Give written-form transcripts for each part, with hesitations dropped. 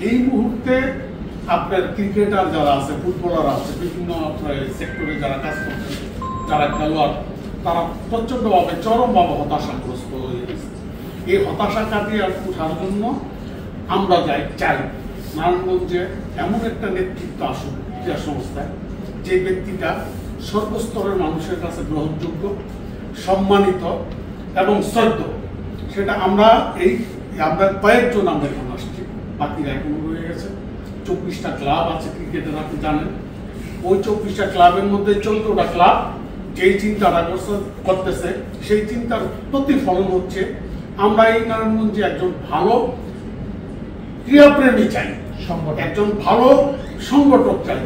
এই মুহূর্তে আপনার ক্রিকেটার যারা আছে, ফুটবলার আছে, বিভিন্ন সেক্টরে যারা কাজ করছে, যারা খেলোয়াড়, তারা প্রচন্ডভাবে চরমভাবে হতাশাগ্রস্ত হয়ে গেছে। এই হতাশা কাটিয়ে ওঠার জন্য আমরা চাই নারায়ণগঞ্জে এমন একটা নেতৃত্ব আসুক ক্রীড়া সংস্থায়, যে ব্যক্তিটা সর্বস্তরের মানুষের কাছে গ্রহণযোগ্য, সম্মানিত এবং শ্রদ্ধ। সেটা আমরা কয়েকজন আমরা এখন আসছি, বাকিরা এখনো রয়ে গেছে। 24টা ক্লাব আছে ক্রিকেটের, আপনি জানেন। ওই 24টা ক্লাবের মধ্যে 14টা ক্লাব যেই চিন্তাটা করতেছে, সেই চিন্তার প্রতিফলন হচ্ছে আমরা এই নারায়ণগঞ্জে একজন ভালো ক্রীড়াপ্রেমী চাই, একজন ভালো সংগঠক চাই,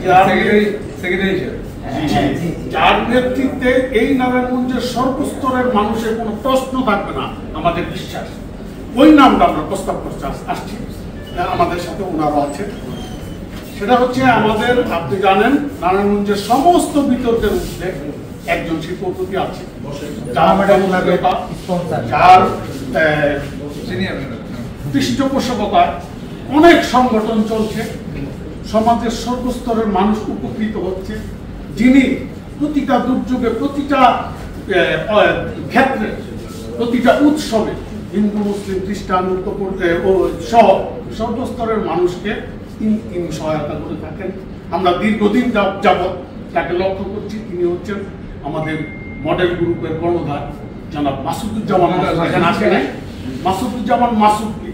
যার নেতৃত্বে এই নারায়ণগঞ্জের সর্বস্তরের মানুষের কোনো প্রশ্ন থাকবে না। আমাদের বিশ্বাস ওই নামটা আমরা প্রস্তাব করতে আসছি, আমাদের সাথে ওনারও আছে। সেটা হচ্ছে আমাদের, আপনি জানেন, নারায়ণগঞ্জের সমস্ত বিতর্কের মধ্যে একজন শিল্পপতি আছে, যার পৃষ্ঠপোষকতায় অনেক সংগঠন চলছে, সমাজের সর্বস্তরের মানুষ উপকৃত হচ্ছে, যিনি প্রতিটা দুর্যোগে, প্রতিটা ক্ষেত্রে, প্রতিটা উৎসবে হিন্দু, মুসলিম, খ্রিস্টান সহ সর্বস্তরের মানুষকে তিনি সহায়তা করে থাকেন। আমরা দীর্ঘদিন যাবৎ তাকে লক্ষ্য করছি। তিনি হচ্ছেন আমাদের মডেল গ্রুপের কর্ণধার জনাব মাসুদুজ্জামান। মাসুদুজ্জামান মাসুদকে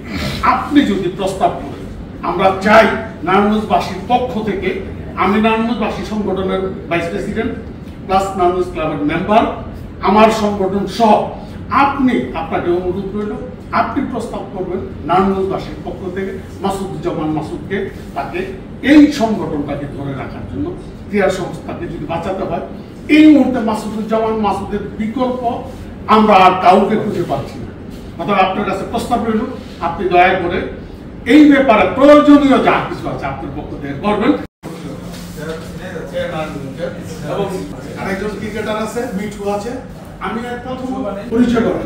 আপনি যদি প্রস্তাব করেন, আমরা চাই নারায়ণগঞ্জবাসীর পক্ষ থেকে, আমি নারায়ণগঞ্জবাসী সংগঠনের ভাইস প্রেসিডেন্ট প্লাস নারায়ণগঞ্জ ক্লাবের মেম্বার, আমার সংগঠন সহ আপনাকে অনুরোধ করল, আপনি প্রস্তাব করবেন নারায়ণগঞ্জবাসীর পক্ষ থেকে মাসুদুজ্জামান মাসুদকে, তাকে এই সংগঠনটাকে ধরে রাখার জন্য, ক্রীড়া সংস্থাকে যদি বাঁচাতে হয়। এই মুহূর্তে মাসুদুজ্জামান মাসুদের বিকল্প আমরা আর কাউকে খুঁজে পাচ্ছি না। অর্থাৎ আপনার কাছে প্রস্তাব রইল, আপনি দয়া করে এই ব্যাপারে প্রয়োজনীয় যা কিছু আছে আপনার পক্ষ থেকে করবেন। এবং আরেকজন ক্রিকেটার আছে, মিঠু আছে, আমি পরিচয় করব।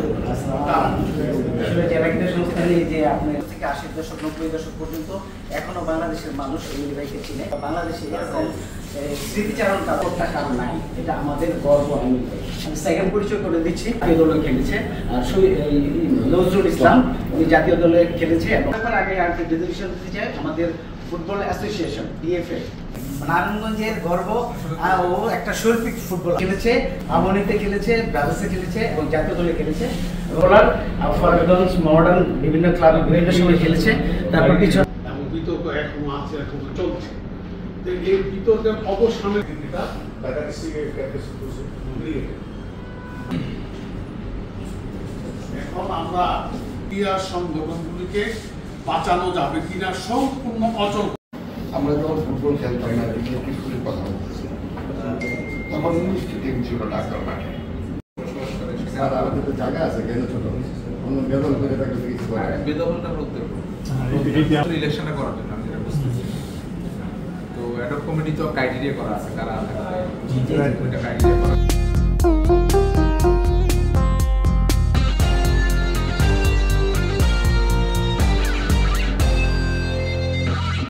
যে আপনার থেকে 80 দশক 90 দশক পর্যন্ত এখনো বাংলাদেশের মানুষ এই ভাইকে চিনে। বাংলাদেশে এরকম স্মৃতিচারণ কাপড়টা কারণ নাই, এটা আমাদের গর্ব। আমি সেকেন্ড পরিচয় করে দিচ্ছি, জাতীয় দলে খেলেছে, আর নজরুল ইসলাম, উনি জাতীয় দলে খেলেছে। এবং আগে ডিভিশন দিতে চাই আমাদের ফুটবল অ্যাসোসিয়েশন ডিএফএ, নারায়ণগঞ্জের গর্ব। ও একটা শৈল্পিক ফুটবল খেলেছে, আমনিতে খেলেছে, ব্রাদার্সে খেলেছে এবং জাতীয় দলে খেলেছে। বোলার ফরগঞ্জ মডার্ন বিভিন্ন ক্লাবে বিভিন্ন সময় খেলেছে। তারপর কিছু বিতর্ক এখনো আছে, এখনো চলছে। এই বিতর্কের অবসানে এখন আমরা ক্রীড়া সংগঠনগুলিকে বাঁচানো যাবে কিনা সম্পূর্ণ অচল। আমরা যখন ফুটবল খেলতাম না, স্কুলের কথা বলতেছি, তখন 19টি টিম ছিল ডাক্তার মাঠে। আমাদের তো জায়গা আছে, কেন ছোট অন্য বেদল করে থাকলে কিছু করে বেদলটা করতে ইলেকশনটা করার জন্য আমি যেটা বুঝতেছি। তো অ্যাডপ কমিটি তো ক্রাইটেরিয়া করা আছে, কারা ক্রাইটেরিয়া করা